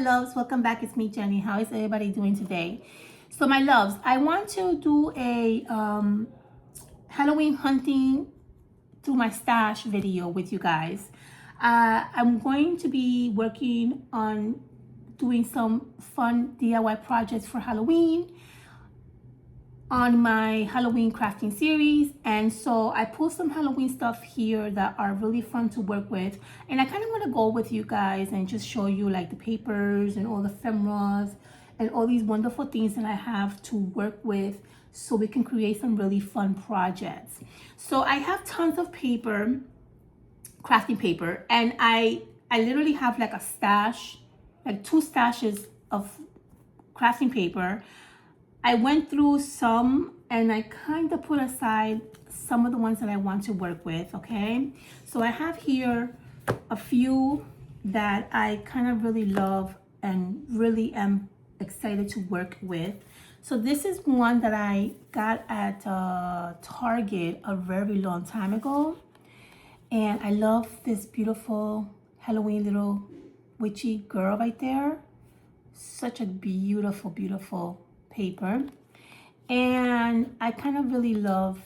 Loves, welcome back. It's me, Jenny. How is everybody doing today? So my loves, I want to do a Halloween hunting through my stash video with you guys. I'm going to be working on doing some fun DIY projects for Halloween on my Halloween crafting series, and so I pulled some Halloween stuff here that are really fun to work with, and I kind of want to go with you guys and just show you like the papers and all the ephemeras and all these wonderful things that I have to work with so we can create some really fun projects. So I have tons of paper, crafting paper, and I literally have like a stash, like 2 stashes of crafting paper. I went through some and I kind of put aside some of the ones that I want to work with, okay? So I have here a few that I kind of really love and really am excited to work with. So this is one that I got at Target a very long time ago. And I love this beautiful Halloween little witchy girl right there. Such a beautiful, beautiful paper, and I kind of really love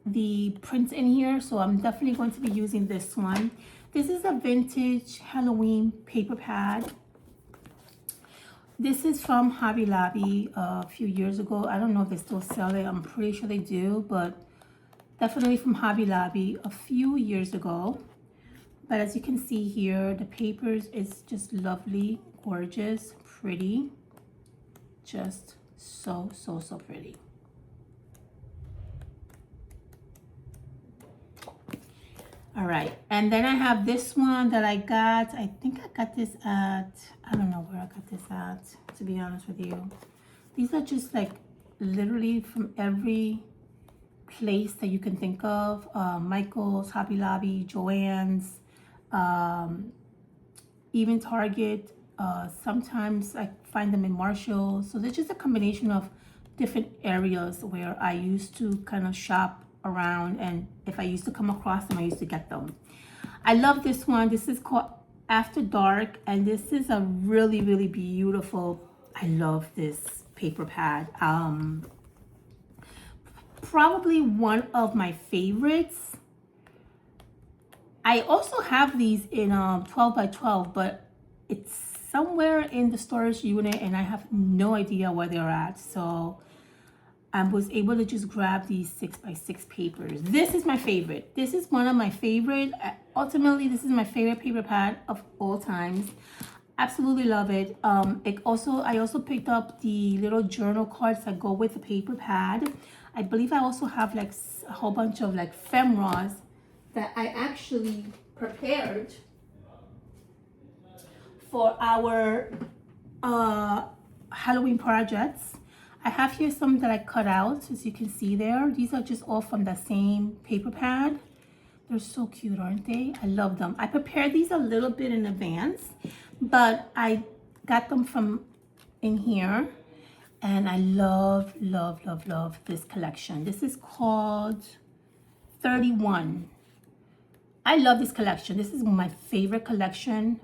the prints in here, so I'm definitely going to be using this one. This is a vintage Halloween paper pad. This is from Hobby Lobby a few years ago. I don't know if they still sell it. I'm pretty sure they do, but definitely from Hobby Lobby a few years ago. But as you can see here, the papers is just lovely, gorgeous, pretty. Just so pretty. All right, and then I have this one that I got. I think I got this at, I don't know where I got this at, to be honest with you. These are just like literally from every place that you can think of. Michael's, Hobby Lobby, Joann's, even Target. Sometimes I find them in Marshall's. So there's just a combination of different areas where I used to kind of shop around, and if I used to come across them, I used to get them. I love this one. This is called After Dark, and this is a really, really beautiful, I love this paper pad. Probably one of my favorites. I also have these in 12 by 12, but it's somewhere in the storage unit and I have no idea where they're at. So I was able to just grab these 6 by 6 papers. This is my favorite. This is one of my favorite. Ultimately, this is my favorite paper pad of all times. Absolutely love it. I also picked up the little journal cards that go with the paper pad. I believe I also have like a whole bunch of like ephemeras that I actually prepared for our Halloween projects. I have here some that I cut out, as you can see there. These are just all from the same paper pad. They're so cute, aren't they? I love them. I prepared these a little bit in advance, but I got them from in here, and I love this collection. This is called 31. I love this collection. This is my favorite collection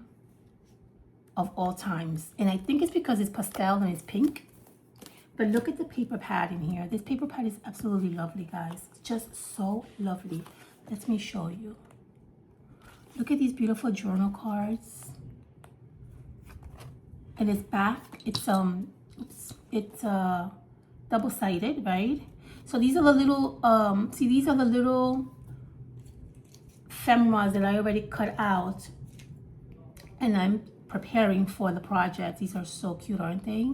of all times, and I think it's because it's pastel and it's pink. But look at the paper pad in here. This paper pad is absolutely lovely, guys. It's just so lovely. Let me show you. Look at these beautiful journal cards, and it's back. It's double-sided, right? So these are the little see, these are the little ephemeras that I already cut out, and I'm preparing for the project. These are so cute, aren't they?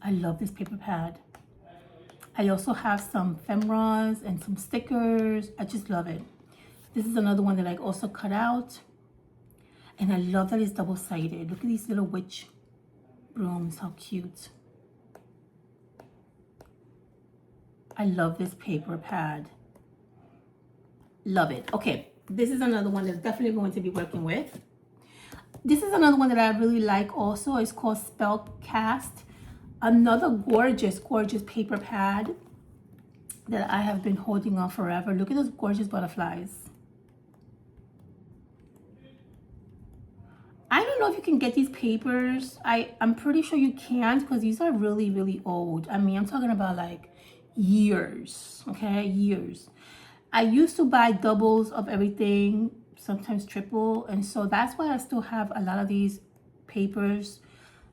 I love this paper pad. I also have some ephemeras and some stickers. I just love it. This is another one that I also cut out, and I love that it's double-sided. Look at these little witch brooms, how cute. I love this paper pad. Love it. Okay, this is another one that's definitely going to be working with. This is another one that I really like also. It's called Spellcast. Another gorgeous paper pad that I have been holding on forever. Look at those gorgeous butterflies. don't know if you can get these papers. I'm pretty sure you can't because these are really, really old. I mean, I'm talking about like years, okay? Years. I used to buy doubles of everything, sometimes triple, and so that's why I still have a lot of these papers.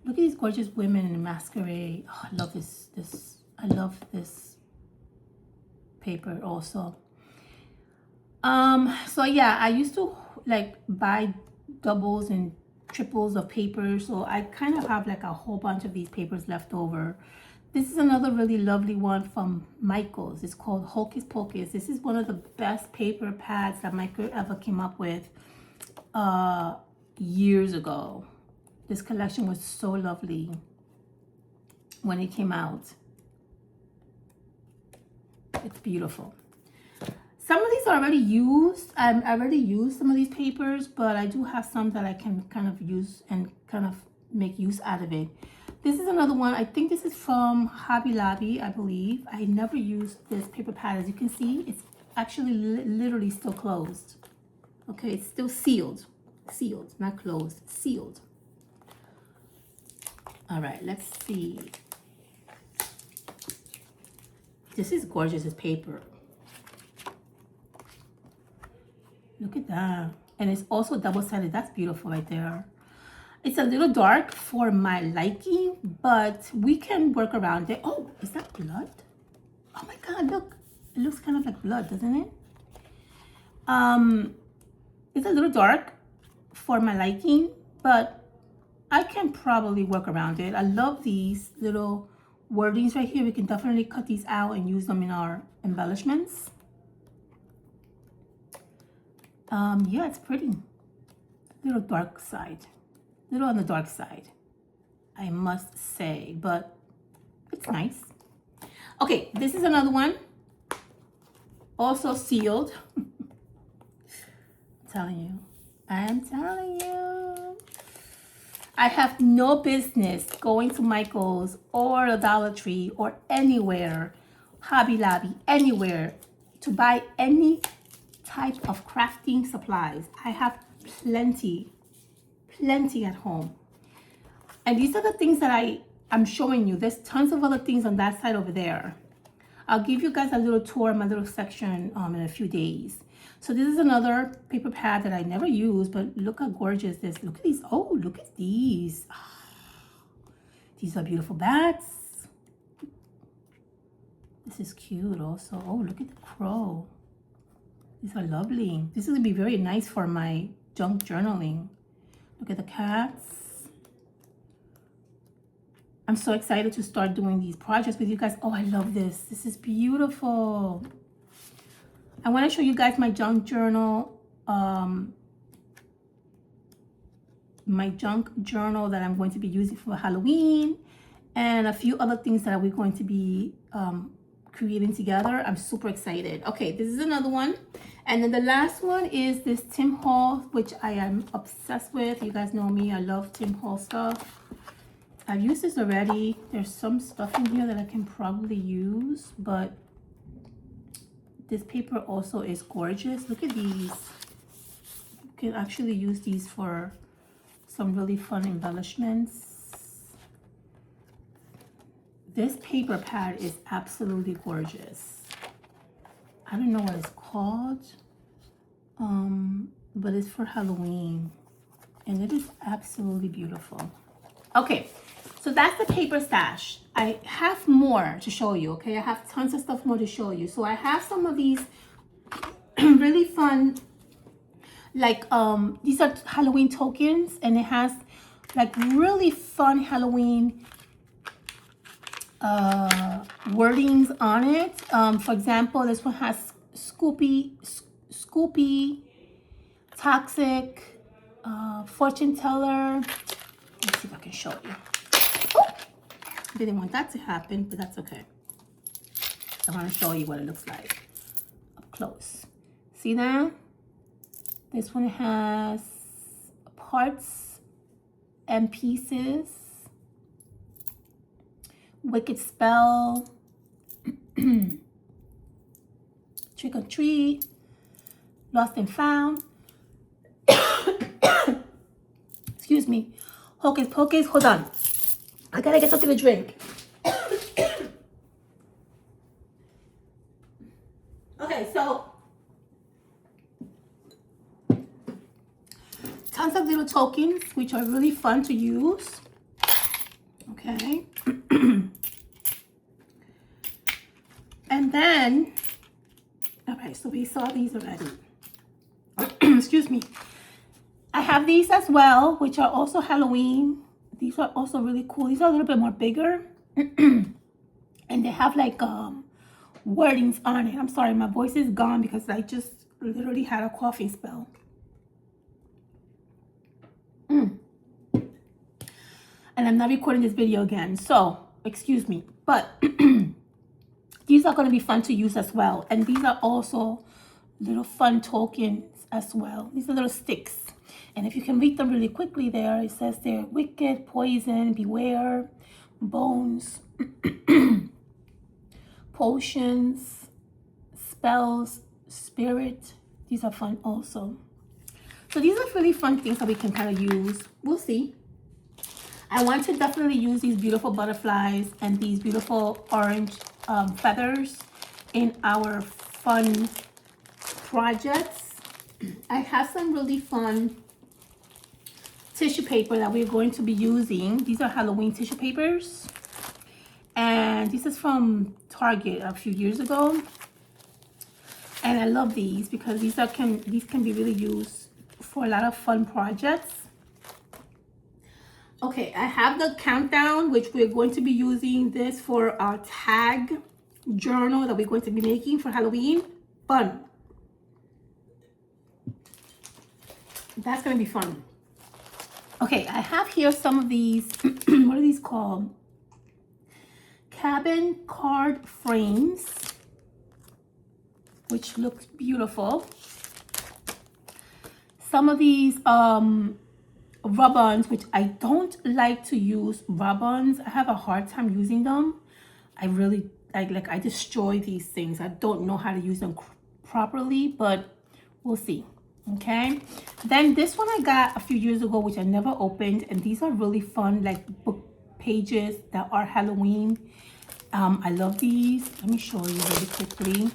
Look at these gorgeous women in masquerade. Oh, I love this. I love this paper also. So yeah, I used to like buy doubles and triples of papers, so I kind of have like a whole bunch of these papers left over. This is another really lovely one from Michaels. It's called Hocus Pocus. This is one of the best paper pads that Michael ever came up with years ago. This collection was so lovely when it came out. It's beautiful. Some of these are already used. I already used some of these papers, but I do have some that I can kind of use and kind of make use out of it. This is another one. I think this is from Hobby Lobby, I believe. I never used this paper pad. As you can see, it's actually literally still closed. Okay, it's still sealed. Sealed, not closed, sealed. All right, let's see. This is gorgeous, this paper. Look at that. And it's also double-sided. That's beautiful right there. It's a little dark for my liking, but we can work around it. Oh, is that blood? Oh my God, look. It looks kind of like blood, doesn't it? It's a little dark for my liking, but I can probably work around it. I love these little wordings right here. We can definitely cut these out and use them in our embellishments. Yeah, it's pretty. Little dark side. Little on the dark side, I must say, but it's nice. Okay, this is another one. Also sealed. I'm telling you. I have no business going to Michael's or the Dollar Tree or anywhere, Hobby Lobby, anywhere, to buy any type of crafting supplies. I have plenty at home. And these are the things that I'm showing you. There's tons of other things on that side over there. I'll give you guys a little tour of my little section in a few days. So this is another paper pad that I never use, but look how gorgeous this. Look at these. Oh, look at these. These are beautiful bats. This is cute also. Oh, look at the crow. These are lovely. This is gonna be very nice for my junk journaling. Look at the cats. I'm so excited to start doing these projects with you guys. Oh, I love this. This is beautiful. I want to show you guys my junk journal. My junk journal that I'm going to be using for Halloween. And a few other things that we're going to be creating together. I'm super excited. Okay, this is another one. And then the last one is this Tim Holtz, which I am obsessed with. You guys know me. I love Tim Holtz stuff. I've used this already. There's some stuff in here that I can probably use, but this paper also is gorgeous. Look at these. You can actually use these for some really fun embellishments. This paper pad is absolutely gorgeous. I don't know what it's called, but it's for Halloween, and it is absolutely beautiful. Okay, so that's the paper stash. I have more to show you, okay? I have tons of stuff more to show you. So I have some of these really fun, like, these are Halloween tokens, and it has like really fun Halloween wordings on it. For example, this one has Scoopy, Toxic, Fortune Teller. Let's see if I can show you. Oh, didn't want that to happen, but that's okay. I want to show you what it looks like up close. See that? This one has parts and pieces. Wicked Spell, Trick or Treat, Lost and Found. Excuse excuse me. Hocus pocus, hold on. I gotta get something to drink. Okay, so tons of little tokens, which are really fun to use. Okay. And then, okay, so we saw these already. Excuse me. I have these as well, which are also Halloween. These are also really cool. These are a little bit more bigger. And they have like wordings on it. I'm sorry, my voice is gone because I just literally had a coughing spell. And I'm not recording this video again, so excuse me. But these are going to be fun to use as well. And these are also little fun tokens as well. These are little sticks. And if you can read them really quickly there, it says they're wicked, poison, beware, bones, potions, spells, spirit. These are fun also. So these are really fun things that we can kind of use. We'll see. I want to definitely use these beautiful butterflies and these beautiful orange feathers in our fun projects. I have some really fun tissue paper that we're going to be using. These are Halloween tissue papers. And this is from Target a few years ago. And I love these because these can be really used for a lot of fun projects. Okay, I have the countdown, which we're going to be using this for our tag journal that we're going to be making for Halloween. Fun. That's going to be fun. Okay, I have here some of these, what are these called? Cabin card frames, which looks beautiful. Some of these rub-ons, which I don't like to use rub-ons. I have a hard time using them. I destroy these things. I don't know how to use them properly, but we'll see. Okay, then this one I got a few years ago, which I never opened, and these are really fun, like book pages that are Halloween. I love these. Let me show you really quickly.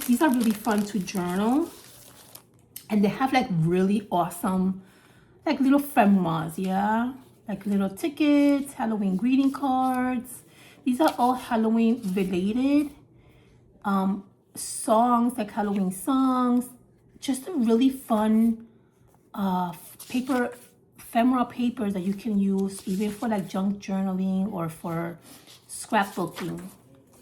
These are really fun to journal, and they have like really awesome like little ephemeras, yeah, like little tickets, Halloween greeting cards. These are all Halloween related songs, like Halloween songs. Just a really fun paper, ephemera papers that you can use even for like junk journaling or for scrapbooking.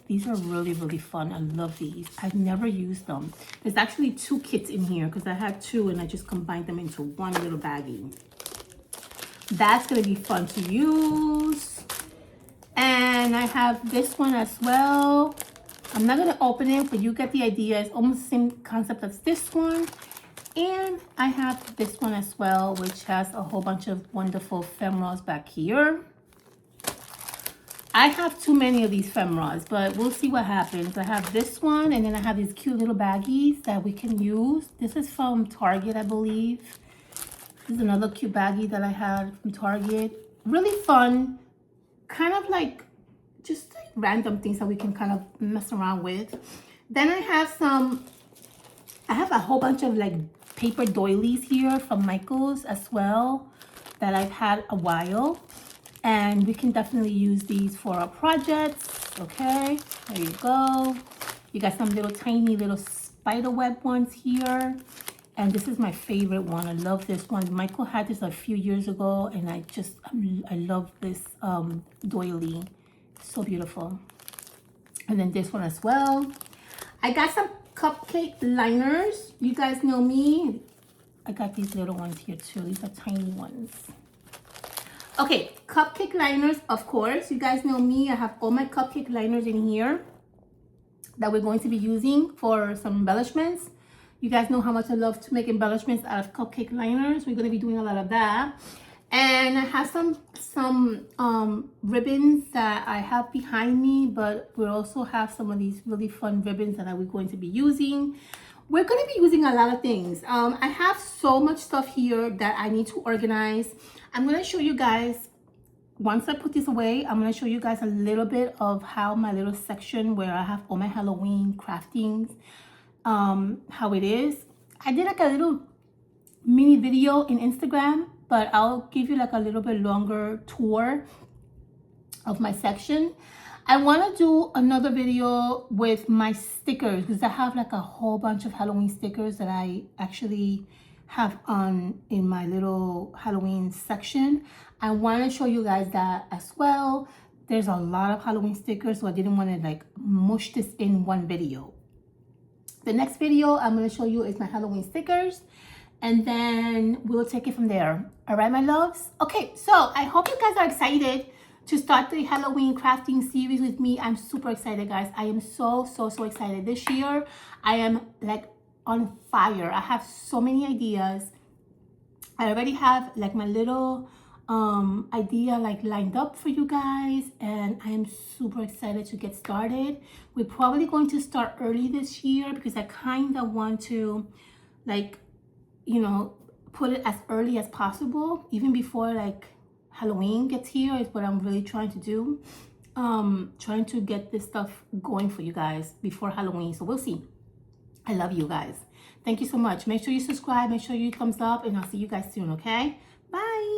These are really, really fun. I love these. I've never used them. There's actually 2 kits in here because I had 2 and I just combined them into one little baggie. That's going to be fun to use. And I have this one as well. I'm not going to open it, but you get the idea. It's almost the same concept as this one. And I have this one as well, which has a whole bunch of wonderful ephemeras back here. I have too many of these ephemeras, but we'll see what happens. I have this one, and then I have these cute little baggies that we can use. This is from Target, I believe. This is another cute baggie that I had from Target. Really fun, kind of like just like random things that we can kind of mess around with. Then I have a whole bunch of like paper doilies here from Michaels as well that I've had a while. And we can definitely use these for our projects. Okay, there you go. You got some little tiny little spider web ones here. And this is my favorite one. I love this one. Michael had this a few years ago, and I love this doily. So beautiful. And then this one as well. I got some cupcake liners. You guys know me. I got these little ones here too. These are tiny ones. Okay, cupcake liners, of course. You guys know me. I have all my cupcake liners in here that we're going to be using for some embellishments. You guys know how much I love to make embellishments out of cupcake liners. We're going to be doing a lot of that. And I have some ribbons that I have behind me, but we also have some of these really fun ribbons that we're going to be using. we're going to be using a lot of things. I have so much stuff here that I need to organize. I'm going to show you guys, once I put this away, I'm going to show you guys a little bit of how my little section where I have all my Halloween craftings, how it is. I did like a little mini video in Instagram, but I'll give you like a little bit longer tour of my section. I want to do another video with my stickers because I have like a whole bunch of Halloween stickers that I actually have on in my little Halloween section. I want to show you guys that as well. There's a lot of Halloween stickers, so I didn't want to like mush this in one video. The next video I'm going to show you is my Halloween stickers, and then we'll take it from there. All right, my loves? Okay, so I hope you guys are excited to start the Halloween crafting series with me. I'm super excited, guys. I am so excited. This year, I am like on fire. I have so many ideas. I already have like my little idea like lined up for you guys, and I am super excited to get started. We're probably going to start early this year because I kind of want to like, you know, put it as early as possible, even before like Halloween gets here is what I'm really trying to do. Trying to get this stuff going for you guys before Halloween. So we'll see. I love you guys. Thank you so much. Make sure you subscribe. Make sure you thumbs up, and I'll see you guys soon, okay? Bye.